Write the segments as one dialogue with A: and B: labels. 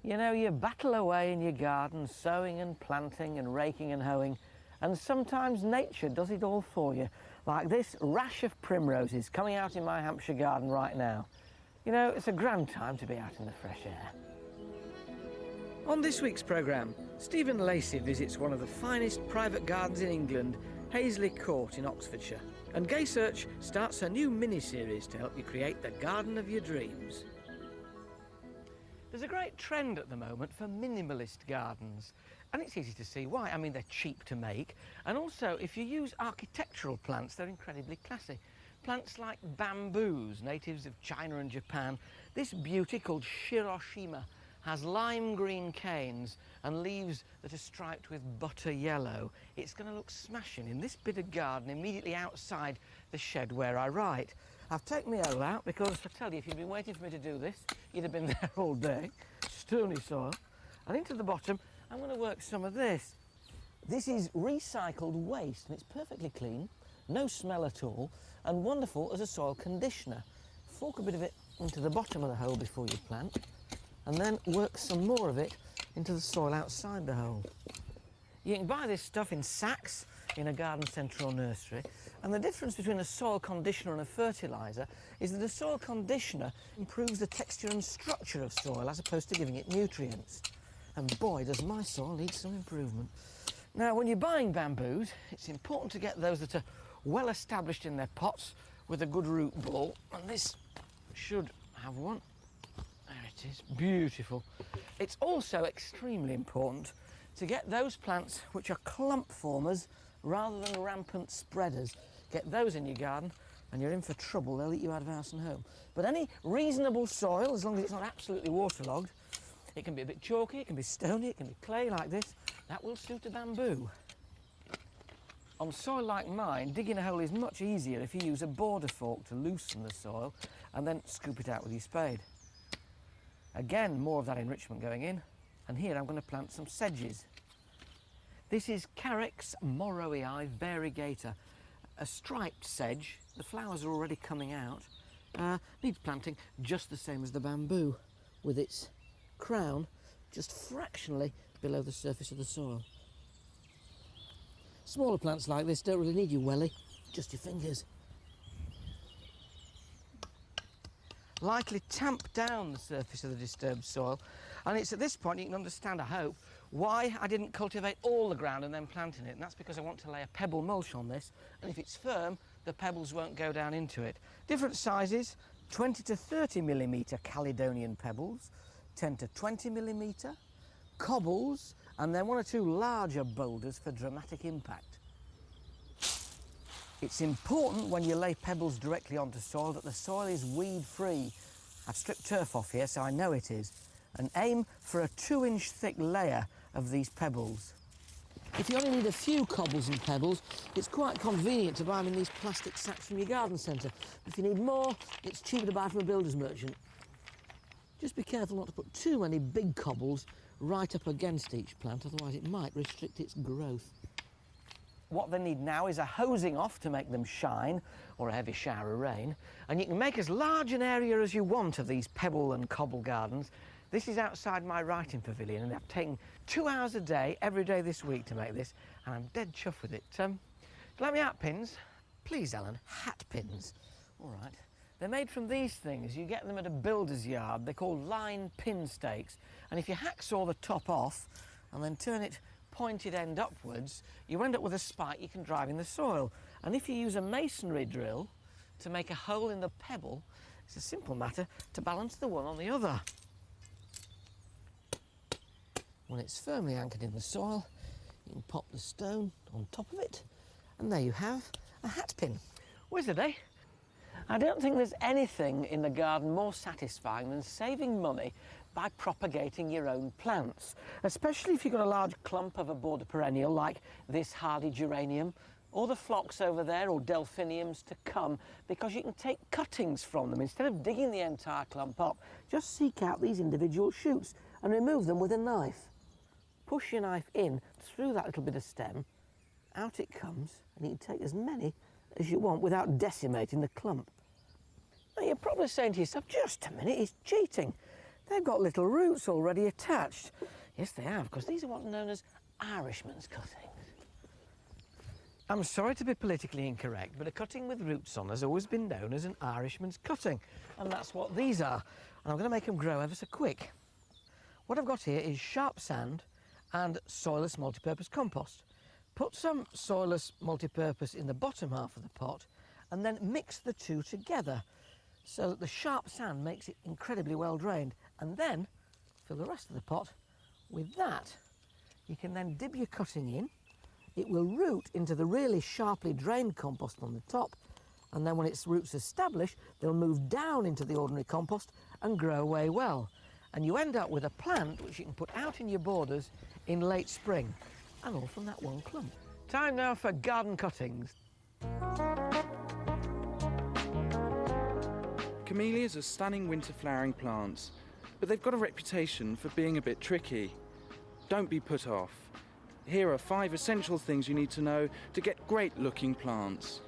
A: You know, you battle away in your garden, sowing and planting and raking and hoeing, and sometimes nature does it all for you, like this rash of primroses coming out in my Hampshire garden right now. You know, it's a grand time to be out in the fresh air. On this week's programme, Stephen Lacey visits one of the finest private gardens in England, Paisley Court in Oxfordshire, and Gay Search starts a new mini-series to help you create the garden of your dreams. There's a great trend at the moment for minimalist gardens, and it's easy to see why. I mean, they're cheap to make, and also if you use architectural plants, they're incredibly classy. Plants like bamboos, natives of China and Japan. This beauty called Shiroshima has lime green canes and leaves that are striped with butter yellow. It's going to look smashing in this bit of garden immediately outside the shed where I write. I've taken my hoe out because I tell you, if you'd been waiting for me to do this, you'd have been there all day. Stony soil. And into the bottom, I'm going to work some of this. This is recycled waste, and it's perfectly clean, no smell at all, and wonderful as a soil conditioner. Fork a bit of it into the bottom of the hole before you plant, and then work some more of it into the soil outside the hole. You can buy this stuff in sacks in a garden centre or nursery, and the difference between a soil conditioner and a fertiliser is that a soil conditioner improves the texture and structure of soil as opposed to giving it nutrients. And boy, does my soil need some improvement. Now, when you're buying bamboos, it's important to get those that are well established in their pots with a good root ball, and this should have one. There it is, beautiful. It's also extremely important to get those plants which are clump formers rather than rampant spreaders. Get those in your garden and you're in for trouble. They'll eat you out of house and home. But any reasonable soil, as long as it's not absolutely waterlogged, it can be a bit chalky, it can be stony, it can be clay like this, that will suit a bamboo. On soil like mine, digging a hole is much easier if you use a border fork to loosen the soil and then scoop it out with your spade. Again, more of that enrichment going in, and here I'm going to plant some sedges. This is Carex morrowiii variegator, a striped sedge. The flowers are already coming out. Needs planting just the same as the bamboo, with its crown just fractionally below the surface of the soil. Smaller plants like this don't really need your welly, just your fingers. Lightly tamp down the surface of the disturbed soil, and it's at this point you can understand, I hope, why I didn't cultivate all the ground and then plant in it, and that's because I want to lay a pebble mulch on this, and if it's firm, the pebbles won't go down into it. Different sizes, 20 to 30 millimetre Caledonian pebbles, 10 to 20 millimetre, cobbles, and then one or two larger boulders for dramatic impact. It's important when you lay pebbles directly onto soil that the soil is weed-free. I've stripped turf off here, so I know it is. And aim for a 2-inch thick layer of these pebbles. If you only need a few cobbles and pebbles, it's quite convenient to buy them in these plastic sacks from your garden centre. If you need more, it's cheaper to buy from a builder's merchant. Just be careful not to put too many big cobbles right up against each plant, otherwise it might restrict its growth. What they need now is a hosing off to make them shine, or a heavy shower of rain, and you can make as large an area as you want of these pebble and cobble gardens. This is outside my writing pavilion, and I've taken 2 hours a day, every day this week to make this, and I'm dead chuffed with it. Do you like me hat pins? Please, Ellen, hat pins. All right. They're made from these things. You get them at a builder's yard. They're called line pin stakes, and if you hacksaw the top off and then turn it pointed end upwards, you end up with a spike you can drive in the soil. And if you use a masonry drill to make a hole in the pebble, it's a simple matter to balance the one on the other. When it's firmly anchored in the soil, you can pop the stone on top of it, and there you have a hat pin. Wizard, eh? I don't think there's anything in the garden more satisfying than saving money by propagating your own plants, especially if you've got a large clump of a border perennial like this hardy geranium, or the phlox over there, or delphiniums to come, because you can take cuttings from them. Instead of digging the entire clump up, just seek out these individual shoots and remove them with a knife. Push your knife in through that little bit of stem, out it comes, and you can take as many as you want without decimating the clump. Now you're probably saying to yourself, just a minute, he's cheating. they've got little roots already attached. Yes, they have, because these are what's known as Irishman's cuttings. I'm sorry to be politically incorrect, but a cutting with roots on has always been known as an Irishman's cutting, and that's what these are. And I'm going to make them grow ever so quick. What I've got here is sharp sand and soilless multipurpose compost. Put some soilless multipurpose in the bottom half of the pot and then mix the two together so that the sharp sand makes it incredibly well drained, and then fill the rest of the pot with that. You can then dip your cutting in. It will root into the really sharply drained compost on the top, and then when its roots establish, they'll move down into the ordinary compost and grow away well. And you end up with a plant which you can put out in your borders in late spring, and all from that one clump. Time now for garden cuttings.
B: Camellias are stunning winter flowering plants, but they've got a reputation for being a bit tricky. Don't be put off. Here are 5 essential things you need to know to get great-looking plants.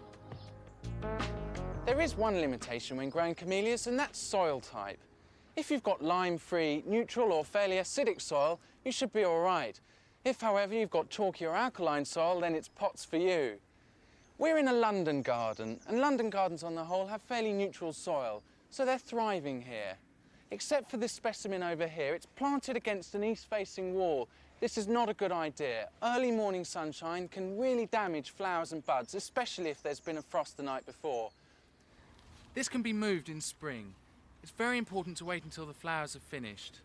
B: There is one limitation when growing camellias, and that's soil type. If you've got lime-free, neutral or fairly acidic soil, you should be all right. If, however, you've got chalky or alkaline soil, then it's pots for you. We're in a London garden, and London gardens on the whole have fairly neutral soil, so they're thriving here. Except for this specimen over here, it's planted against an east-facing wall. This is not a good idea. Early morning sunshine can really damage flowers and buds, especially if there's been a frost the night before. This can be moved in spring. It's very important to wait until the flowers have finished.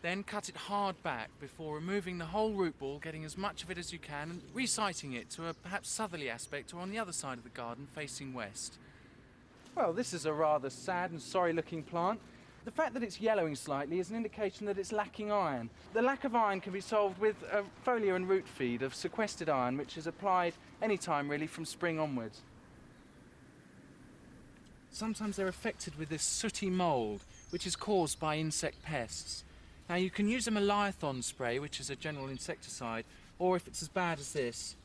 B: Then cut it hard back before removing the whole root ball, getting as much of it as you can and resiting it to a perhaps southerly aspect or on the other side of the garden facing west. Well, this is a rather sad and sorry-looking plant. The fact that it's yellowing slightly is an indication that it's lacking iron. The lack of iron can be solved with a foliar and root feed of sequestered iron, which is applied any time really from spring onwards. Sometimes they're affected with this sooty mould, which is caused by insect pests. Now you can use a Melathon spray, which is a general insecticide, or if it's as bad as this,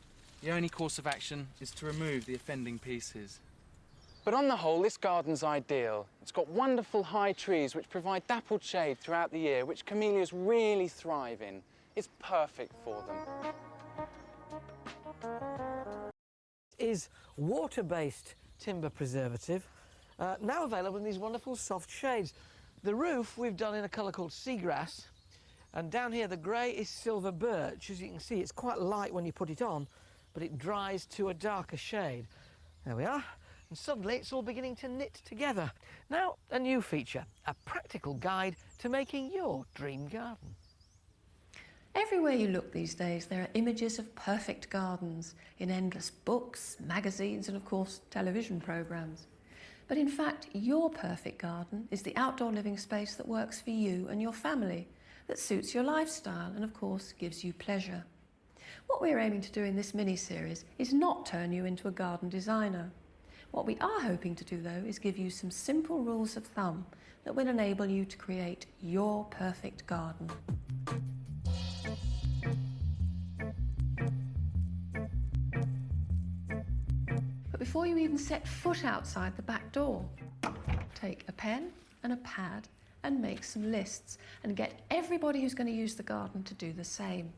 B: the only course of action is to remove the offending pieces. But on the whole, this garden's ideal. It's got wonderful high trees which provide dappled shade throughout the year, which camellias really thrive in. It's perfect for them.
A: Is water-based timber preservative, now available in these wonderful soft shades. The roof we've done in a colour called seagrass, and down here the grey is silver birch. As you can see, it's quite light when you put it on, but it dries to a darker shade. There we are. And suddenly it's all beginning to knit together. Now, a new feature, a practical guide to making your dream garden.
C: Everywhere you look these days, there are images of perfect gardens in endless books, magazines, and of course, television programmes. But in fact, your perfect garden is the outdoor living space that works for you and your family, that suits your lifestyle and of course, gives you pleasure. What we're aiming to do in this mini-series is not turn you into a garden designer. What we are hoping to do, though, is give you some simple rules of thumb that will enable you to create your perfect garden. But before you even set foot outside the back door, take a pen and a pad and make some lists and get everybody who's going to use the garden to do the same.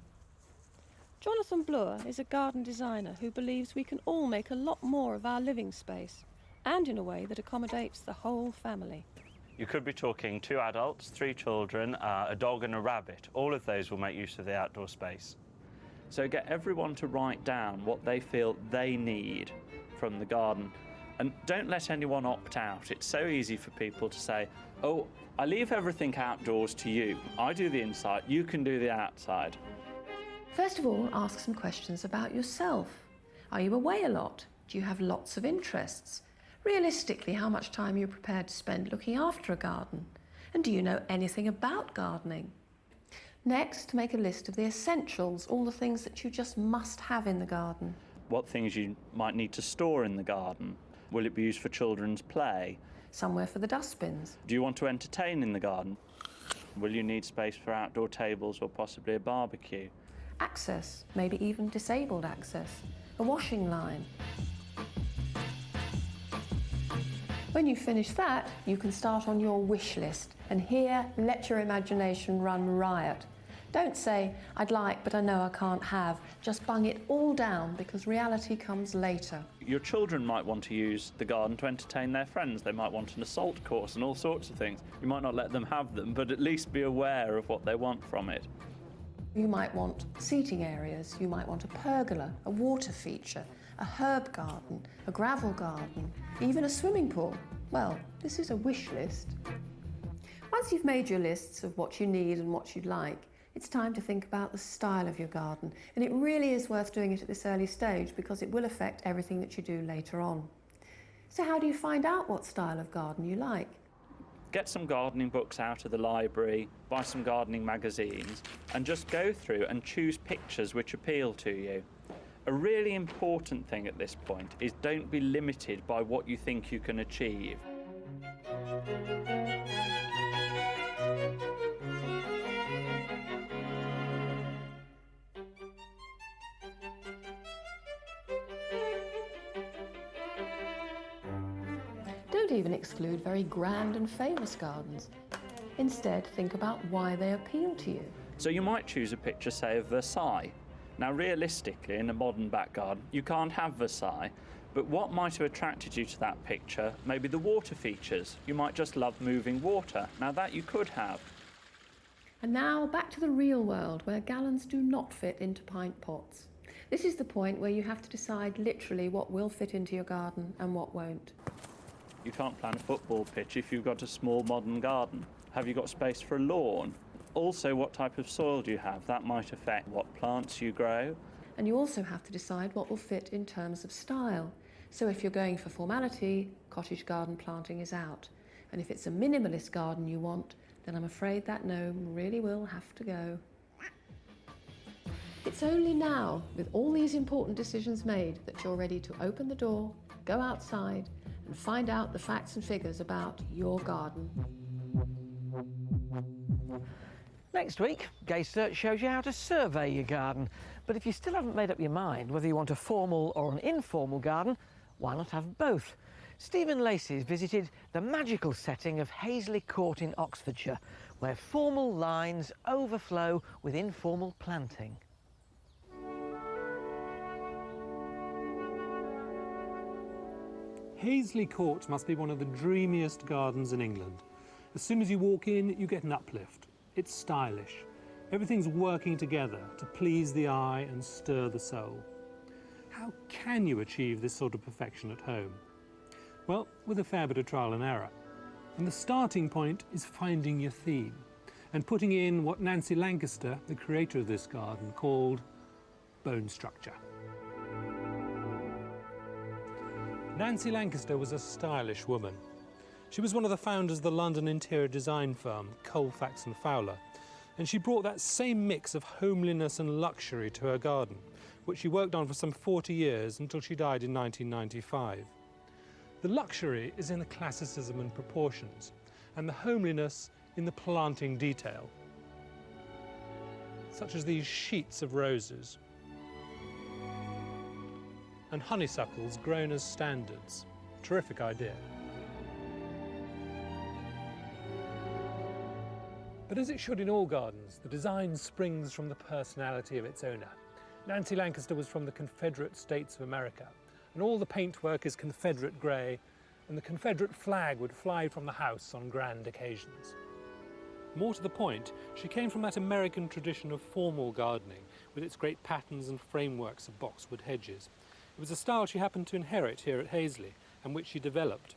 D: Jonathan Bloore is a garden designer who believes we can all make a lot more of our living space, and in a way that accommodates the whole family.
E: You could be talking 2 adults, 3 children, a dog and a rabbit. All of those will make use of the outdoor space. So get everyone to write down what they feel they need from the garden. And don't let anyone opt out. It's so easy for people to say, oh, I leave everything outdoors to you. I do the inside, you can do the outside.
C: First of all, ask some questions about yourself. Are you away a lot? Do you have lots of interests? Realistically, how much time are you prepared to spend looking after a garden? And do you know anything about gardening? Next, make a list of the essentials, all the things that you just must have in the garden.
E: What things you might need to store in the garden? Will it be used for children's play?
C: Somewhere for the dustbins.
E: Do you want to entertain in the garden? Will you need space for outdoor tables or possibly a barbecue?
C: Access, maybe even disabled access, a washing line. When you finish that, you can start on your wish list, and here let your imagination run riot. Don't say, I'd like, but I know I can't have. Just bung it all down, because reality comes later.
E: Your children might want to use the garden to entertain their friends. They might want an assault course and all sorts of things. You might not let them have them, but at least be aware of what they want from it.
C: You might want seating areas, you might want a pergola, a water feature, a herb garden, a gravel garden, even a swimming pool. Well, this is a wish list. Once you've made your lists of what you need and what you'd like, it's time to think about the style of your garden, and it really is worth doing it at this early stage because it will affect everything that you do later on. So how do you find out what style of garden you like?
E: Get some gardening books out of the library, buy some gardening magazines, and just go through and choose pictures which appeal to you. A really important thing at this point is don't be limited by what you think you can achieve.
C: Don't even exclude very grand and famous gardens. Instead, think about why they appeal to you.
E: So you might choose a picture, say, of Versailles. Now, realistically, in a modern back garden, you can't have Versailles, but what might have attracted you to that picture? Maybe the water features. You might just love moving water. Now, that you could have.
C: And now, back to the real world, where gallons do not fit into pint pots. This is the point where you have to decide literally what will fit into your garden and what won't.
E: You can't plant a football pitch if you've got a small modern garden. Have you got space for a lawn? Also, what type of soil do you have? That might affect what plants you grow.
C: And you also have to decide what will fit in terms of style. So if you're going for formality, cottage garden planting is out. And if it's a minimalist garden you want, then I'm afraid that gnome really will have to go. It's only now, with all these important decisions made, that you're ready to open the door, go outside, and find out the facts and figures about your garden.
A: Next week, Gaze Search shows you how to survey your garden. But if you still haven't made up your mind whether you want a formal or an informal garden, why not have both? Stephen Lacey's visited the magical setting of Paisley Court in Oxfordshire, where formal lines overflow with informal planting.
F: Paisley Court must be one of the dreamiest gardens in England. As soon as you walk in, you get an uplift. It's stylish. Everything's working together to please the eye and stir the soul. How can you achieve this sort of perfection at home? Well, with a fair bit of trial and error. And the starting point is finding your theme and putting in what Nancy Lancaster, the creator of this garden, called bone structure. Nancy Lancaster was a stylish woman. She was one of the founders of the London interior design firm, Colfax and Fowler, and she brought that same mix of homeliness and luxury to her garden, which she worked on for some 40 years until she died in 1995. The luxury is in the classicism and proportions, and the homeliness in the planting detail, such as these sheets of roses and honeysuckles grown as standards. Terrific idea. But as it should in all gardens, the design springs from the personality of its owner. Nancy Lancaster was from the Confederate States of America, and all the paintwork is Confederate grey, and the Confederate flag would fly from the house on grand occasions. More to the point, she came from that American tradition of formal gardening, with its great patterns and frameworks of boxwood hedges. It was a style she happened to inherit here at Paisley, and which she developed.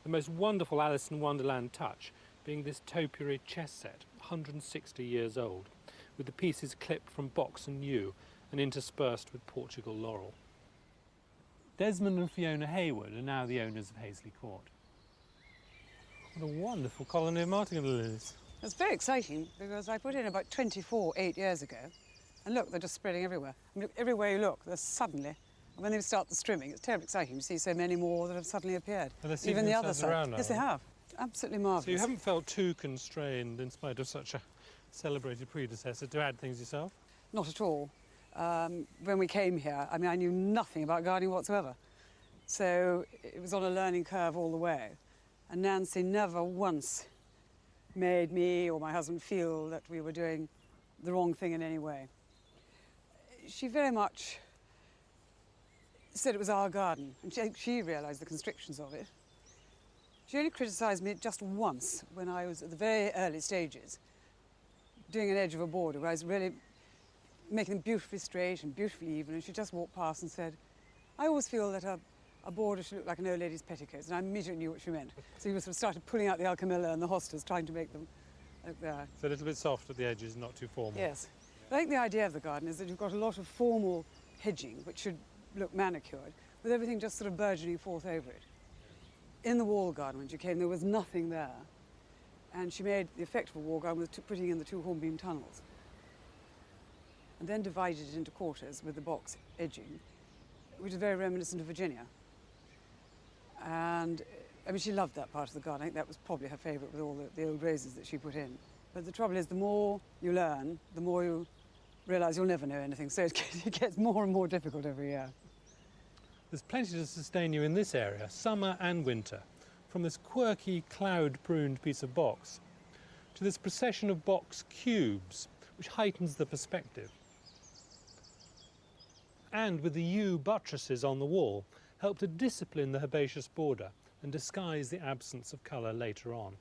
F: The most wonderful Alice in Wonderland touch being this topiary chess set, 160 years old, with the pieces clipped from box and yew and interspersed with Portugal laurel. Desmond and Fiona Heywood are now the owners of Paisley Court. What a wonderful colony of martingale lilies.
G: It's very exciting because I put in about 24 8 years ago, and look, they're just spreading everywhere. I mean, everywhere you look, there's suddenly, when they start the strimming, it's terribly exciting to see so many more that have suddenly appeared. Even the other side. Yes, they have. Absolutely marvellous.
F: So you haven't felt too constrained, in spite of such a celebrated predecessor, to add things yourself?
G: Not at all. When we came here, I mean, I knew nothing about gardening whatsoever. So it was on a learning curve all the way. And Nancy never once made me or my husband feel that we were doing the wrong thing in any way. She very much said it was our garden, and she realised the constrictions of it. She only criticised me just once when I was at the very early stages, doing an edge of a border where I was really making them beautifully straight and beautifully even, and she just walked past and said, I always feel that a border should look like an old lady's petticoats, and I immediately knew what she meant. So you sort of started pulling out the alchemilla and the hostas, trying to make them look there.
F: So a little bit soft at the edges, not too formal.
G: Yes. I think the idea of the garden is that you've got a lot of formal hedging, which should look manicured, with everything just sort of burgeoning forth over it. In the wall garden, when she came, there was nothing there. And she made the effect of a wall garden with putting in the 2 hornbeam tunnels. And then divided it into quarters with the box edging, which is very reminiscent of Virginia. And, I mean, she loved that part of the garden. I think that was probably her favourite with all the old roses that she put in. But the trouble is, the more you learn, the more you realise you'll never know anything. So it gets more and more difficult every year.
F: There's plenty to sustain you in this area, summer and winter, from this quirky cloud-pruned piece of box to this procession of box cubes, which heightens the perspective. And with the yew buttresses on the wall, help to discipline the herbaceous border and disguise the absence of colour later on.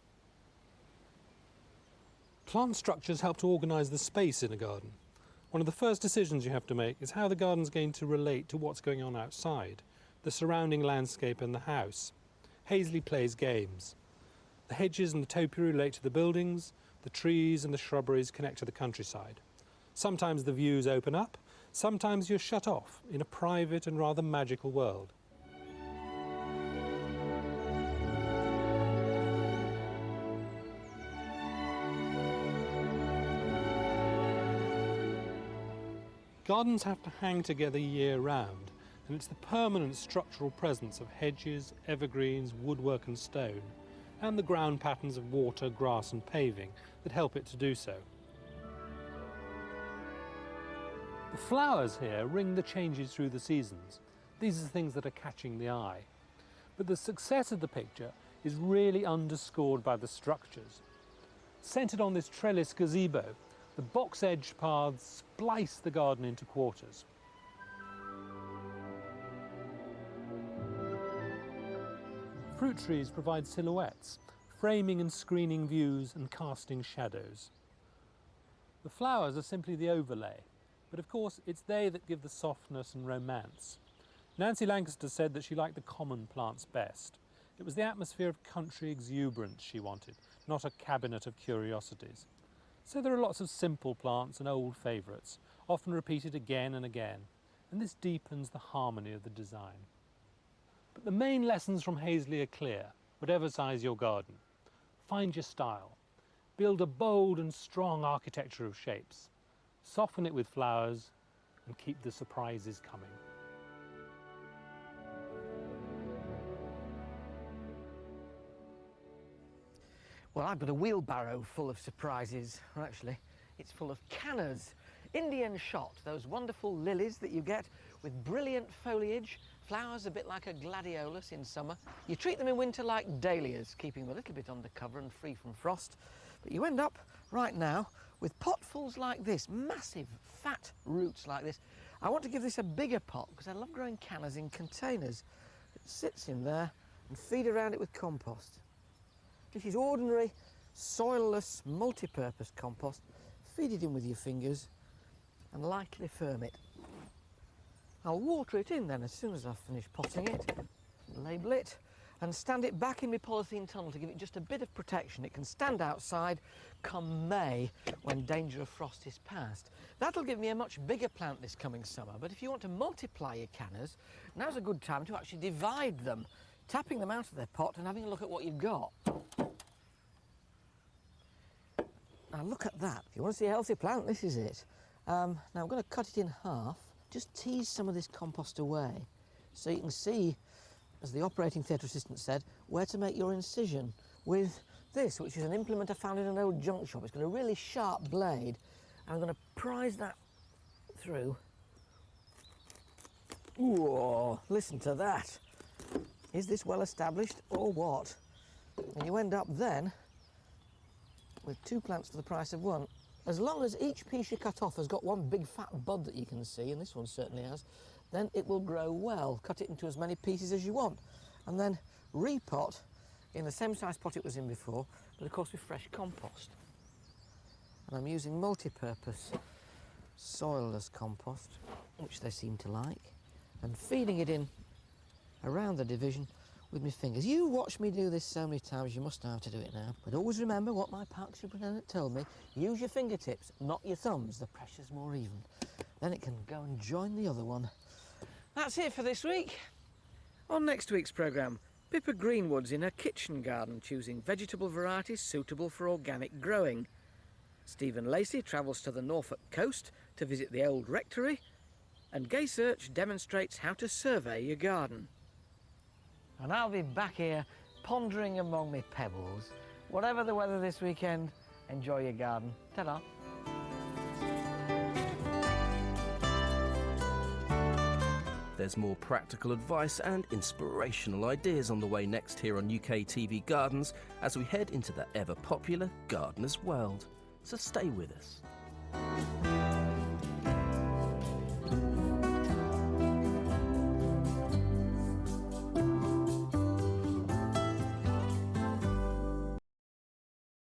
F: Plant structures help to organise the space in a garden. One of the first decisions you have to make is how the garden's going to relate to what's going on outside, the surrounding landscape and the house. Paisley plays games. The hedges and the topiary relate to the buildings, the trees and the shrubberies connect to the countryside. Sometimes the views open up, sometimes you're shut off in a private and rather magical world. Gardens have to hang together year-round, and it's the permanent structural presence of hedges, evergreens, woodwork and stone, and the ground patterns of water, grass and paving that help it to do so. The flowers here ring the changes through the seasons. These are things that are catching the eye. But the success of the picture is really underscored by the structures. Centred on this trellis gazebo, the box-edged paths splice the garden into quarters. Fruit trees provide silhouettes, framing and screening views and casting shadows. The flowers are simply the overlay, but of course it's they that give the softness and romance. Nancy Lancaster said that she liked the common plants best. It was the atmosphere of country exuberance she wanted, not a cabinet of curiosities. So there are lots of simple plants and old favourites, often repeated again and again, and this deepens the harmony of the design. But the main lessons from Paisley are clear, whatever size your garden. Find your style. Build a bold and strong architecture of shapes. Soften it with flowers and keep the surprises coming.
A: Well, I've got a wheelbarrow full of surprises. Or actually, it's full of cannas. Indian shot, those wonderful lilies that you get with brilliant foliage, flowers a bit like a gladiolus in summer. You treat them in winter like dahlias, keeping them a little bit under cover and free from frost. But you end up, right now, with potfuls like this, massive, fat roots like this. I want to give this a bigger pot because I love growing cannas in containers. It sits in there and feed around it with compost. This is ordinary, soilless, multi-purpose compost. Feed it in with your fingers and lightly firm it. I'll water it in then as soon as I've finished potting it, label it, and stand it back in my polythene tunnel to give it just a bit of protection. It can stand outside come May when danger of frost is past. That'll give me a much bigger plant this coming summer, but if you want to multiply your cannas, now's a good time to actually divide them, tapping them out of their pot and having a look at what you've got. Now look at that. If you want to see a healthy plant, this is it. Now I'm going to cut it in half. Just tease some of this compost away so you can see, as the operating theatre assistant said, where to make your incision with this, which is an implement I found in an old junk shop. It's got a really sharp blade, and I'm going to prise that through. Ooh, listen to that. Is this well established or what? And you end up then with 2 plants for the price of 1. As long as each piece you cut off has got one big fat bud that you can see, and this one certainly has, then it will grow well. Cut it into as many pieces as you want, and then repot in the same size pot it was in before, but of course with fresh compost. And I'm using multi-purpose soil as compost, which they seem to like, and feeding it in around the division with my fingers. You watch me do this so many times, you must know how to do it now. But always remember what my park superintendent told me. Use your fingertips, not your thumbs. The pressure's more even. Then it can go and join the other one. That's it for this week. On next week's programme, Pippa Greenwood's in her kitchen garden choosing vegetable varieties suitable for organic growing. Stephen Lacey travels to the Norfolk coast to visit the old rectory, and Gay Search demonstrates how to survey your garden. And I'll be back here pondering among my pebbles. Whatever the weather this weekend, enjoy your garden. Ta-da.
H: There's more practical advice and inspirational ideas on the way next here on UK TV Gardens as we head into the ever-popular gardener's world. So stay with us.